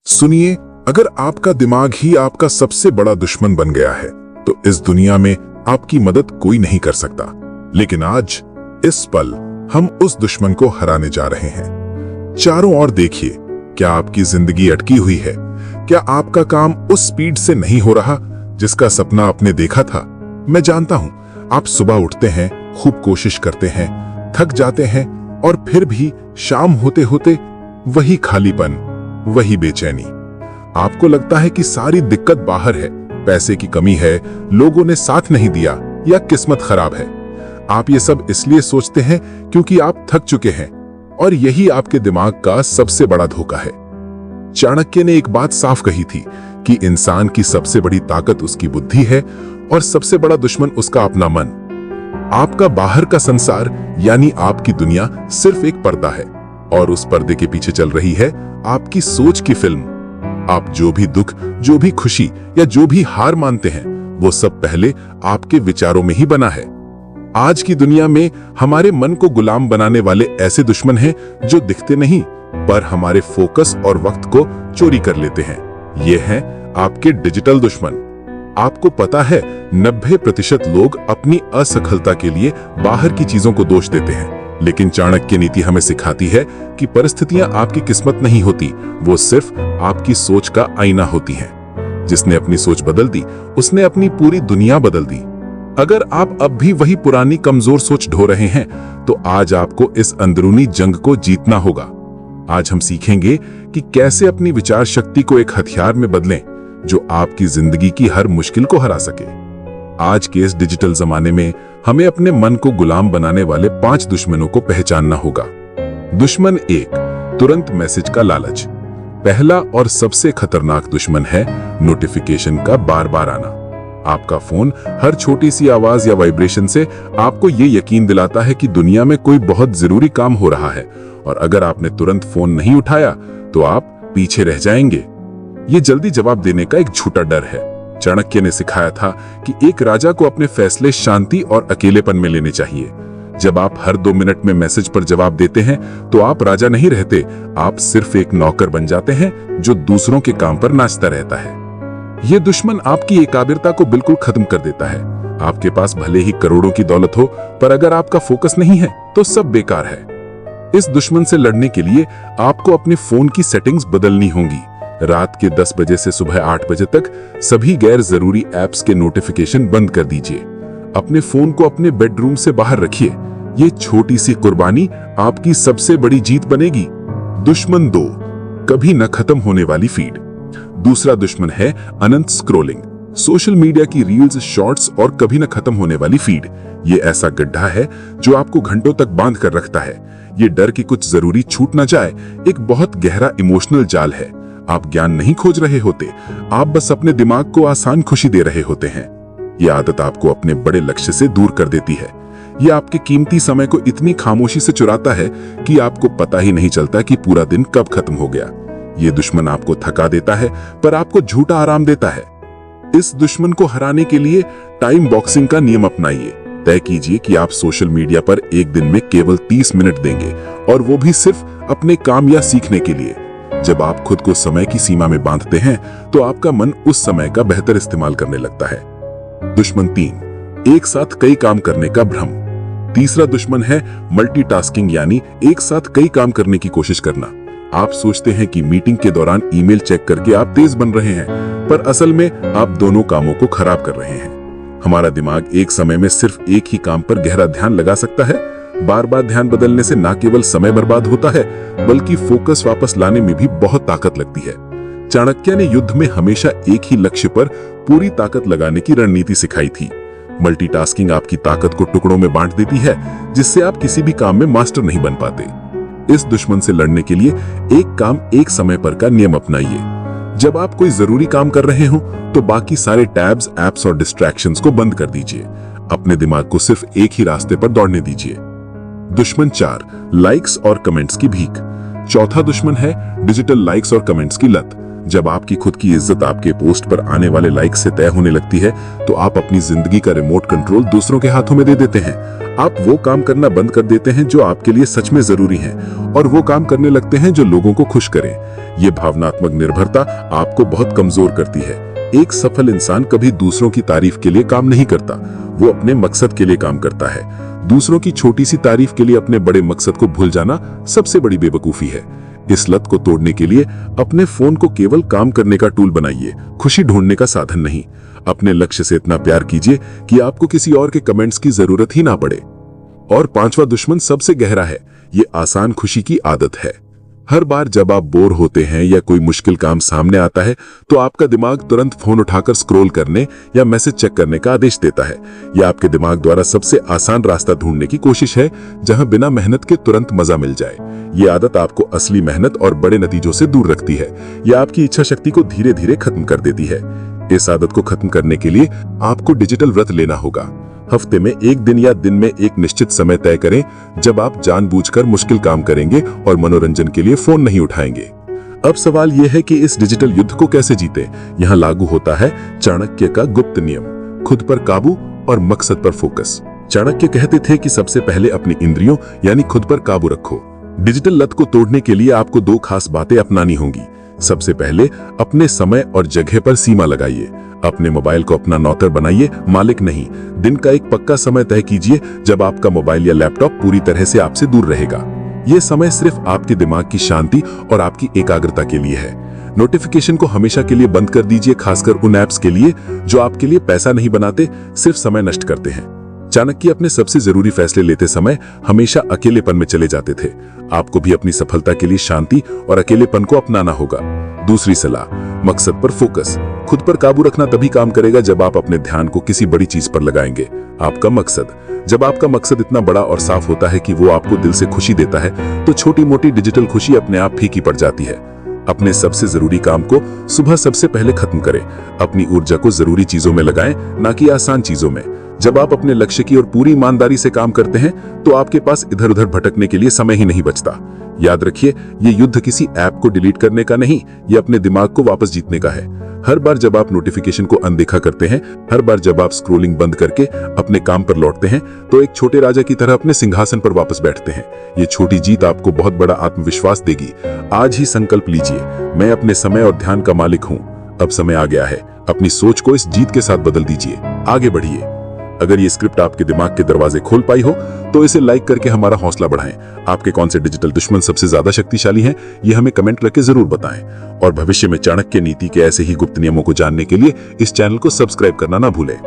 सुनिए, अगर आपका दिमाग ही आपका सबसे बड़ा दुश्मन बन गया है तो इस दुनिया में आपकी मदद कोई नहीं कर सकता। लेकिन आज इस पल हम उस दुश्मन को हराने जा रहे हैं। चारों ओर देखिए, क्या आपकी जिंदगी अटकी हुई है? क्या आपका काम उस स्पीड से नहीं हो रहा जिसका सपना आपने देखा था? मैं जानता हूं, आप सुबह उठते हैं, खूब कोशिश करते हैं, थक जाते हैं और फिर भी शाम होते होते वही खालीपन, वही बेचैनी। आपको लगता है कि सारी दिक्कत बाहर है, पैसे की कमी है, लोगों ने साथ नहीं दिया या किस्मत खराब है। आप ये सब इसलिए सोचते हैं क्योंकि आप थक चुके हैं और यही आपके दिमाग का सबसे बड़ा धोखा है। चाणक्य ने एक बात साफ कही थी कि इंसान की सबसे बड़ी ताकत उसकी बुद्धि है और सबसे बड़ा दुश्मन उसका अपना मन। आपका बाहर का संसार यानी आपकी दुनिया सिर्फ एक पर्दा है और उस पर्दे के पीछे चल रही है आपकी सोच की फिल्म। आप जो भी दुख, जो भी खुशी या जो भी हार मानते हैं, वो सब पहले आपके विचारों में ही बना है। आज की दुनिया में हमारे मन को गुलाम बनाने वाले ऐसे दुश्मन हैं जो दिखते नहीं पर हमारे फोकस और वक्त को चोरी कर लेते हैं। ये हैं आपके डिजिटल दुश्मन। आपको पता है 90% लोग अपनी असफलता के लिए बाहर की चीजों को दोष देते हैं, लेकिन चाणक्य नीति हमें सिखाती है कि परिस्थितियां आपकी किस्मत नहीं होती, वो सिर्फ आपकी सोच का आईना होती हैं। जिसने अपनी सोच बदल दी, उसने अपनी पूरी दुनिया बदल दी। अगर आप अब भी वही पुरानी कमजोर सोच ढो रहे हैं, तो आज आपको इस अंदरूनी जंग को जीतना होगा। आज हम सीखेंगे कि कैसे अपनी विचार शक्ति को एक हथियार में बदलें जो आपकी जिंदगी की हर मुश्किल को हरा सके। आज के इस डिजिटल जमाने में हमें अपने मन को गुलाम बनाने वाले 5 दुश्मनों को पहचानना होगा। दुश्मन 1, तुरंत मैसेज का लालच। पहला और सबसे खतरनाक दुश्मन है नोटिफिकेशन का बार बार आना। आपका फोन हर छोटी सी आवाज या वाइब्रेशन से आपको ये यकीन दिलाता है कि दुनिया में कोई बहुत जरूरी काम हो रहा है, और अगर आपने तुरंत फोन नहीं उठाया तो आप पीछे रह जाएंगे। ये जल्दी जवाब देने का एक झूठा डर है। चाणक्य ने सिखाया था कि एक राजा को अपने फैसले शांति और अकेलेपन में लेने चाहिए। जब आप हर 2 मिनट में मैसेज पर जवाब देते हैं तो आप राजा नहीं रहते, आप सिर्फ एक नौकर बन जाते हैं जो दूसरों के काम पर नाचता रहता है। ये दुश्मन आपकी एकाग्रता को बिल्कुल खत्म कर देता है। आपके पास भले ही करोड़ों की दौलत हो, पर अगर आपका फोकस नहीं है तो सब बेकार है। इस दुश्मन से लड़ने के लिए आपको अपने फोन की सेटिंग्स बदलनी होंगी। रात के 10 बजे से सुबह 8 बजे तक सभी गैर जरूरी ऐप्स के नोटिफिकेशन बंद कर दीजिए। अपने फोन को अपने बेडरूम से बाहर रखिए। ये छोटी सी कुर्बानी आपकी सबसे बड़ी जीत बनेगी। दुश्मन 2, कभी न खत्म होने वाली फीड। दूसरा दुश्मन है अनंत स्क्रॉलिंग। सोशल मीडिया की रील्स, शॉर्ट्स और कभी न खत्म होने वाली फीड। ये ऐसा गड्ढा है जो आपको घंटों तक बांध कर रखता है। ये डर कि कुछ जरूरी छूट न जाए एक बहुत गहरा इमोशनल जाल है। आप ज्ञान नहीं खोज रहे होते, आप बस अपने दिमाग को आसान खुशी दे रहे होते हैं। यह आदत आपको अपने बड़े लक्ष्य से दूर कर देती है। यह आपके कीमती समय को इतनी खामोशी से चुराता है कि आपको पता ही नहीं चलता कि पूरा दिन कब खत्म हो गया। यह दुश्मन आपको थका देता है पर आपको झूठा आराम देता है। इस दुश्मन को हराने के लिए टाइम बॉक्सिंग का नियम अपनाइए। तय कीजिए कि आप सोशल मीडिया पर एक दिन में केवल 30 मिनट देंगे, और वो भी सिर्फ अपने काम या सीखने के लिए। जब आप खुद को समय की सीमा में बांधते हैं तो आपका मन उस समय का बेहतर इस्तेमाल करने लगता है। दुश्मन 3, एक साथ कई काम करने का भ्रम। तीसरा दुश्मन है मल्टीटास्किंग यानी एक साथ कई काम करने की कोशिश करना। आप सोचते हैं कि मीटिंग के दौरान ईमेल चेक करके आप तेज बन रहे हैं, पर असल में आप दोनों कामों को खराब कर रहे हैं। हमारा दिमाग एक समय में सिर्फ एक ही काम पर गहरा ध्यान लगा सकता है। बार बार ध्यान बदलने से न केवल समय बर्बाद होता है, बल्कि फोकस वापस लाने में भी बहुत ताकत लगती है। चाणक्य ने युद्ध में हमेशा एक ही लक्ष्य पर पूरी ताकत लगाने की रणनीति सिखाई थी। मल्टीटास्किंग आपकी ताकत को टुकड़ों में बांट देती है, जिससे आप किसी भी काम में मास्टर नहीं बन पाते। इस दुश्मन से लड़ने के लिए एक काम एक समय पर का नियम अपनाइए। जब आप कोई जरूरी काम कर रहे हो तो बाकी सारे टैब्स, ऐप्स और डिस्ट्रैक्शंस को बंद कर दीजिए। अपने दिमाग को सिर्फ एक ही रास्ते पर दौड़ने दीजिए। दुश्मन 4, लाइक्स और कमेंट्स की भीख। चौथा दुश्मन है डिजिटल लाइक्स और कमेंट्स की लत। जब आपकी खुद की इज्जत आपके पोस्ट पर आने वाले लाइक से तय होने लगती है, तो आप अपनी जिंदगी का रिमोट कंट्रोल दूसरों के हाथों में दे देते हैं। आप वो काम करना बंद कर देते हैं जो आपके लिए सच में जरूरी है, और वो काम करने लगते हैं जो लोगों को खुश करें। ये भावनात्मक निर्भरता आपको बहुत कमजोर करती है। एक सफल इंसान कभी दूसरों की तारीफ के लिए काम नहीं करता, वो अपने मकसद के लिए काम करता है। दूसरों की छोटी सी तारीफ के लिए अपने बड़े मकसद को भूल जाना सबसे बड़ी बेवकूफी है। इस लत को तोड़ने के लिए अपने फोन को केवल काम करने का टूल बनाइए, खुशी ढूंढने का साधन नहीं। अपने लक्ष्य से इतना प्यार कीजिए कि आपको किसी और के कमेंट्स की जरूरत ही ना पड़े। और पांचवा दुश्मन सबसे गहरा है, ये आसान खुशी की आदत है। हर बार जब आप बोर होते हैं या कोई मुश्किल काम सामने आता है, तो आपका दिमाग तुरंत फोन उठाकर स्क्रॉल करने या मैसेज चेक करने का आदेश देता है। यह आपके दिमाग द्वारा सबसे आसान रास्ता ढूंढने की कोशिश है, जहां बिना मेहनत के तुरंत मजा मिल जाए। ये आदत आपको असली मेहनत और बड़े नतीजों से दूर रखती है। यह आपकी इच्छा शक्ति को धीरे धीरे खत्म कर देती है। इस आदत को खत्म करने के लिए आपको डिजिटल व्रत लेना होगा। हफ्ते में एक दिन या दिन में एक निश्चित समय तय करें जब आप जानबूझकर मुश्किल काम करेंगे और मनोरंजन के लिए फोन नहीं उठाएंगे। अब सवाल यह है कि इस डिजिटल युद्ध को कैसे जीते। यहाँ लागू होता है चाणक्य का गुप्त नियम, खुद पर काबू और मकसद पर फोकस। चाणक्य कहते थे कि सबसे पहले अपनी इंद्रियों यानी खुद पर काबू रखो। डिजिटल लत को तोड़ने के लिए आपको दो खास बातें अपनानी होंगी। सबसे पहले अपने समय और जगह पर सीमा लगाइए। अपने मोबाइल को अपना नौकर बनाइए, मालिक नहीं। दिन का एक पक्का समय तय कीजिए जब आपका मोबाइल या लैपटॉप पूरी तरह से आपसे दूर रहेगा। यह समय सिर्फ आपके दिमाग की शांति और आपकी एकाग्रता के लिए है। नोटिफिकेशन को हमेशा के लिए बंद कर दीजिए, खासकर उन ऐप्स के लिए जो आपके लिए पैसा नहीं बनाते, सिर्फ समय नष्ट करते हैं। चाणक्य अपने सबसे जरूरी फैसले लेते समय हमेशा अकेलेपन में चले जाते थे। आपको भी अपनी सफलता के लिए शांति और अकेलेपन को अपनाना होगा। दूसरी सलाह, मकसद पर फोकस। खुद पर काबू रखना तभी काम करेगा जब आप अपने ध्यान को किसी बड़ी चीज पर लगाएंगे। आपका मकसद, जब आपका मकसद इतना बड़ा और साफ होता है कि वो आपको दिल से खुशी देता है, तो छोटी मोटी डिजिटल खुशी अपने आप फीकी पड़ जाती है। अपने सबसे जरूरी काम को सुबह सबसे पहले खत्म करें। अपनी ऊर्जा को जरूरी चीजों में लगाएं, ना कि आसान चीजों में। जब आप अपने लक्ष्य की ओर पूरी ईमानदारी से काम करते हैं, तो आपके पास इधर उधर भटकने के लिए समय ही नहीं बचता। याद रखिए, ये युद्ध किसी ऐप को डिलीट करने का नहीं, ये अपने दिमाग को वापस जीतने का है। हर बार जब आप नोटिफिकेशन को अनदेखा करते हैं, हर बार जब आप स्क्रोलिंग बंद करके अपने काम पर लौटते हैं, तो एक छोटे राजा की तरह अपने सिंहासन पर वापस बैठते हैं। ये छोटी जीत आपको बहुत बड़ा आत्मविश्वास देगी। आज ही संकल्प लीजिए, मैं अपने समय और ध्यान का मालिक हूँ। अब समय आ गया है, अपनी सोच को इस जीत के साथ बदल दीजिए। आगे बढ़िए। अगर ये स्क्रिप्ट आपके दिमाग के दरवाजे खोल पाई हो, तो इसे लाइक करके हमारा हौसला बढ़ाएं। आपके कौन से डिजिटल दुश्मन सबसे ज्यादा शक्तिशाली हैं, ये हमें कमेंट करके जरूर बताएं। और भविष्य में चाणक्य नीति के ऐसे ही गुप्त नियमों को जानने के लिए इस चैनल को सब्सक्राइब करना ना भूलें।